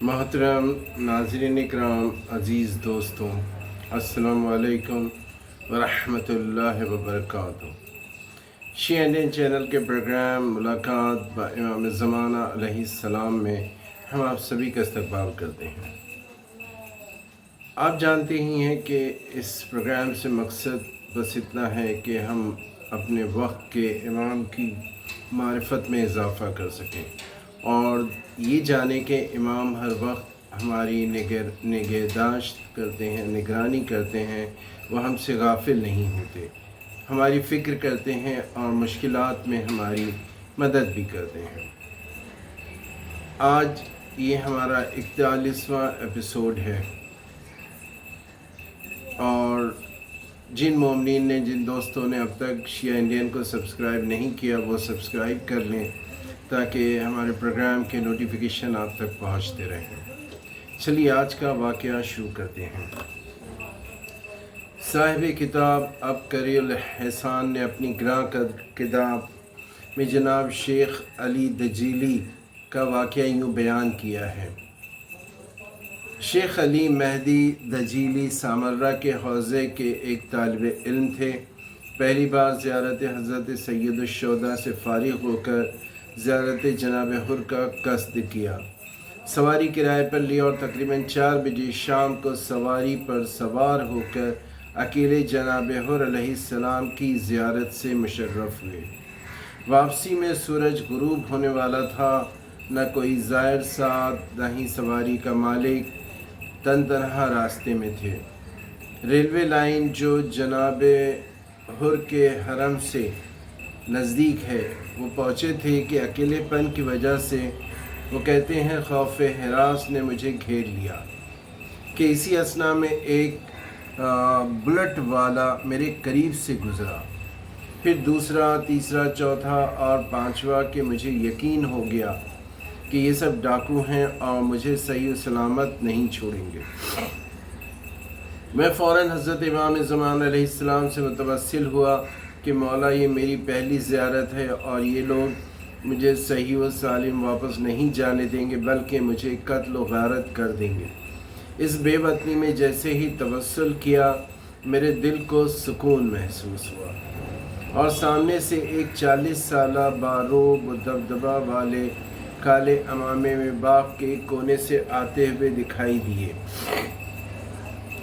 मोहतरम नाज़रीन इकराम, अज़ीज़ दोस्तों, अस्सलामु अलैकुम वरहमतुल्लाहि वबरकातुहू। शिया इंडियन चैनल के प्रोग्राम मुलाकात ब इमाम ज़माना अलैहिस्सलाम में हम आप सभी का इस्तक़बाल करते हैं। आप जानते ही हैं कि इस प्रोग्राम से मकसद बस इतना है कि हम अपने वक्त के इमाम की मारिफत में इजाफ़ा कर सकें और ये जाने के इमाम हर वक्त हमारी निगहदाश्त करते हैं, निगरानी करते हैं, वह हमसे गाफिल नहीं होते, हमारी फ़िक्र करते हैं और मुश्किलात में हमारी मदद भी करते हैं। आज ये हमारा 41वां एपिसोड है और जिन मोमिनीन ने, जिन दोस्तों ने अब तक शिया इंडियन को सब्सक्राइब नहीं किया वो सब्सक्राइब कर लें ताकि हमारे प्रोग्राम के नोटिफिकेशन आप तक पहुंचते रहें। चलिए आज का वाक़या शुरू करते हैं। साहिब किताब अबकरीउल एहसान ने अपनी ग्रां किताब में जनाब शेख अली दजीली का वाक़या यूँ बयान किया है। शेख अली मेहदी दजीली सामर्रा के हौज़े के एक तालिब इल्म थे। पहली बार ज़ियारत हज़रत सैयदुश्शुहदा से फ़ारिग़ होकर ज़ियारत जनाब हुर का क़स्द किया। सवारी किराए पर ली और तकरीबन 4 बजे शाम को सवारी पर सवार होकर अकेले जनाब हुर अलैहिस्सलाम की ज़ियारत से मुशर्रफ़ हुए। वापसी में सूरज गुरूब होने वाला था। न कोई ज़ायर साथ, न ही सवारी का मालिक, तनहा रास्ते में थे। रेलवे लाइन जो जनाब हुर के हरम से नज़दीक है वो पहुँचे थे कि अकेलेपन की वजह से वो कहते हैं खौफ हिरास ने मुझे घेर लिया कि इसी असना में एक बुलेट वाला मेरे करीब से गुज़रा। फिर दूसरा, तीसरा, चौथा और पांचवा कि मुझे यकीन हो गया कि ये सब डाकू हैं और मुझे सही सलामत नहीं छोड़ेंगे। मैं फ़ौरन हज़रत इमाम ज़मान अलैहिस्सलाम से मुतवस्सिल हुआ कि मौला ये मेरी पहली ज़ियारत है और ये लोग मुझे सही व सालिम वापस नहीं जाने देंगे बल्कि मुझे कत्ल व गारत कर देंगे। इस बेवतनी में जैसे ही तवस्सुल किया मेरे दिल को सुकून महसूस हुआ और सामने से एक 40 साला बारोब दबदबा वाले काले अमामे में बाग के कोने से आते हुए दिखाई दिए।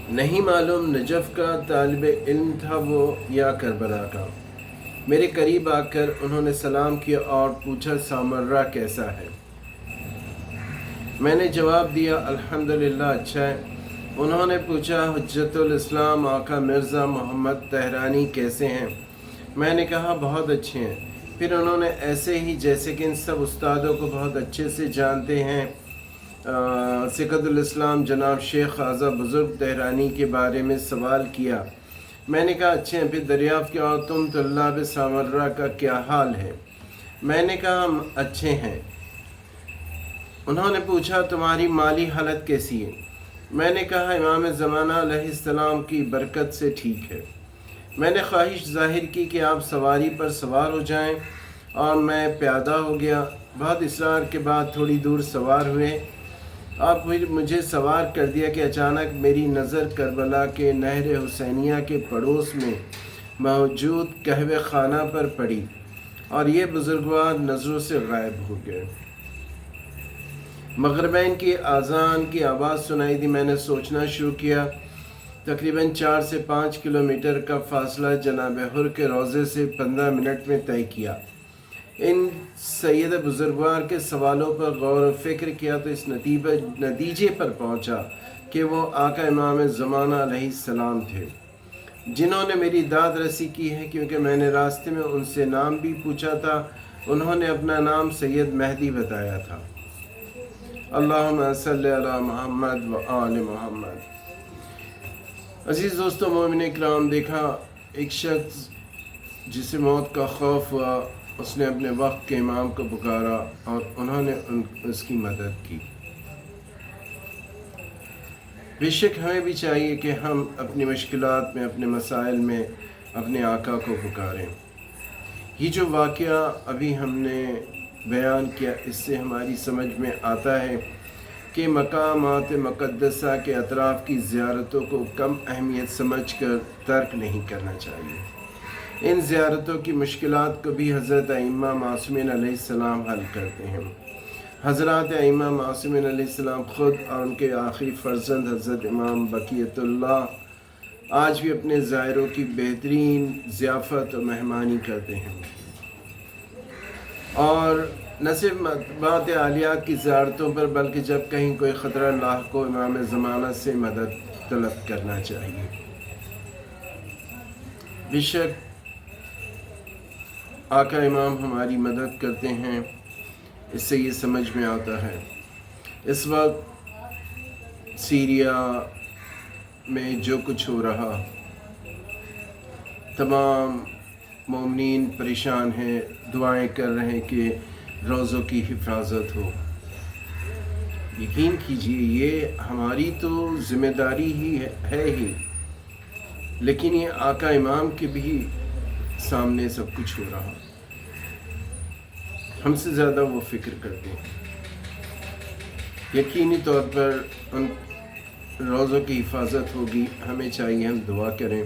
नहीं मालूम नजफ़ का तालिब इल्म था वो या करबला का। मेरे करीब आकर उन्होंने सलाम किया और पूछा सामर्रा कैसा है। मैंने जवाब दिया अल्हम्दुलिल्लाह अच्छा है। उन्होंने पूछा हुज्जतुल इस्लाम आका मिर्ज़ा मोहम्मद तहरानी कैसे हैं। मैंने कहा बहुत अच्छे हैं। फिर उन्होंने ऐसे ही जैसे कि इन सब उस्तादों को बहुत अच्छे से जानते हैं सिकतुल इस्लाम जनाब शेख ख्वाजा बुज़ुर्ग तहरानी के बारे में सवाल किया। मैंने कहा अच्छे हैं। फिर दरियाफ़्त किया और तुम तुल्लाब सामर्रा का क्या हाल है। मैंने कहा हम अच्छे हैं। उन्होंने पूछा तुम्हारी माली हालत कैसी है। मैंने कहा इमाम ज़माना अलैहिस्सलाम की बरकत से ठीक है। मैंने ख्वाहिश ज़ाहिर की कि आप सवारी पर सवार हो जाएं और मैं प्यादा हो गया। बहुत इसरार के बाद थोड़ी दूर सवार हुए। आप फिर मुझे सवार कर दिया कि अचानक मेरी नज़र करबला के नहर हुसैनिया के पड़ोस में मौजूद कहवे खाना पर पड़ी और ये बुज़ुर्गवार नज़रों से गायब हो गए। मग़रिबैन की आज़ान की आवाज़ सुनाई दी। मैंने सोचना शुरू किया। तकरीबन 4 से 5 किलोमीटर का फासला जनाब हुर के रोज़े से 15 मिनट में तय किया। इन सैयद बुज़ुर्गवार के सवालों पर गौर व फ़िक्र किया तो इस नतीजे पर पहुंचा कि वो आका इमाम ज़माना अलैहिस्सलाम थे जिन्होंने मेरी दाद रसी की है, क्योंकि मैंने रास्ते में उनसे नाम भी पूछा था। उन्होंने अपना नाम सैयद मेहदी बताया था। अल्लाहुम्मा सल्लि अला मुहम्मद व आले मुहम्मद। अज़ीज़ दोस्तों, मोमिन इकराम, देखा एक शख्स जिसे मौत का खौफ हुआ, उसने अपने वक्त के इमाम को पुकारा और उन्होंने उसकी मदद की। बेशक हमें भी चाहिए कि हम अपनी मुश्किलात में, अपने मसाइल में अपने आका को पुकारें। ये जो वाक़या अभी हमने बयान किया इससे हमारी समझ में आता है کہ مقامات مقدسہ کے اطراف کی زیارتوں کو کم اہمیت سمجھ کر ترک نہیں کرنا چاہیے۔ ان زیارتوں کی مشکلات کو بھی حضرت ائمہ معصومین علیہ السلام حل کرتے ہیں۔ حضرات ائمہ معصومین علیہ السلام خود اور ان کے آخری فرزند حضرت امام بقیت اللہ آج بھی اپنے زائروں کی بہترین ضیافت و مہمانی کرتے ہیں، اور نہ صرف مطبوعات عالیہ کی زیارتوں پر بلکہ جب کہیں کوئی خطرہ لاحق ہو امام زمانہ سے مدد طلب کرنا چاہیے۔ بے شک آقا امام ہماری مدد کرتے ہیں، اس سے یہ سمجھ میں آتا ہے۔ اس وقت سیریا میں جو کچھ ہو رہا، تمام مومنین پریشان ہیں، دعائیں کر رہے ہیں کہ روزوں کی حفاظت ہو۔ یقین کیجئے یہ ہماری تو ذمہ داری ہی ہے ہی، لیکن یہ آقا امام کے بھی سامنے سب کچھ ہو رہا، ہم سے زیادہ وہ فکر کرتے ہیں۔ یقینی طور پر ان روزوں کی حفاظت ہوگی، ہمیں چاہیے ہم دعا کریں،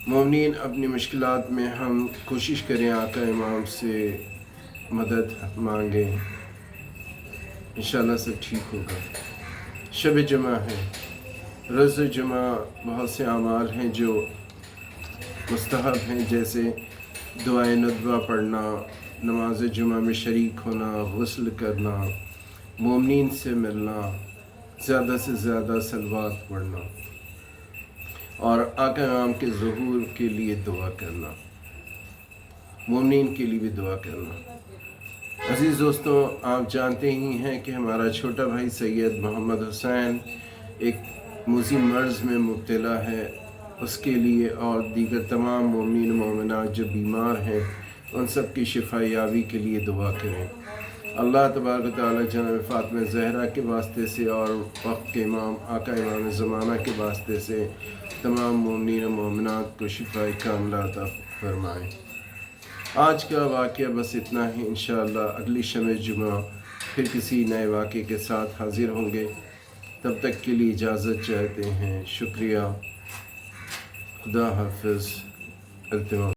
مومنین اپنی مشکلات میں ہم کوشش کریں، آقا امام سے مدد مانگیں، انشاءاللہ سب ٹھیک ہوگا۔ شب جمعہ ہے، روز جمعہ بہت سے اعمال ہیں جو مستحب ہیں، جیسے دعائے ندوہ پڑھنا، نماز جمعہ میں شریک ہونا، غسل کرنا، مومنین سے ملنا، زیادہ سے زیادہ صلوات پڑھنا، اور آقا امام کے ظہور کے لیے دعا کرنا، مومنین کے لیے بھی دعا کرنا۔ عزیز دوستوں، آپ جانتے ہی ہیں کہ ہمارا چھوٹا بھائی سید محمد حسین ایک موذی مرض میں مبتلا ہے، اس کے لیے اور دیگر تمام مومنین مومنات جو بیمار ہیں ان سب کی شفا یابی کے لیے دعا کریں۔ اللہ تبارک و تعالی جناب فاطمہ زہرا کے واسطے سے اور وقت کے امام آقا امام زمانہ کے واسطے سے تمام مومنین و مومنات کو شفا کاملہ عطا فرمائیں۔ آج کا واقعہ بس اتنا ہی، انشاءاللہ اگلی شب جمعہ پھر کسی نئے واقعے کے ساتھ حاضر ہوں گے، تب تک کے لیے اجازت چاہتے ہیں۔ شکریہ، خدا حافظ، التمام۔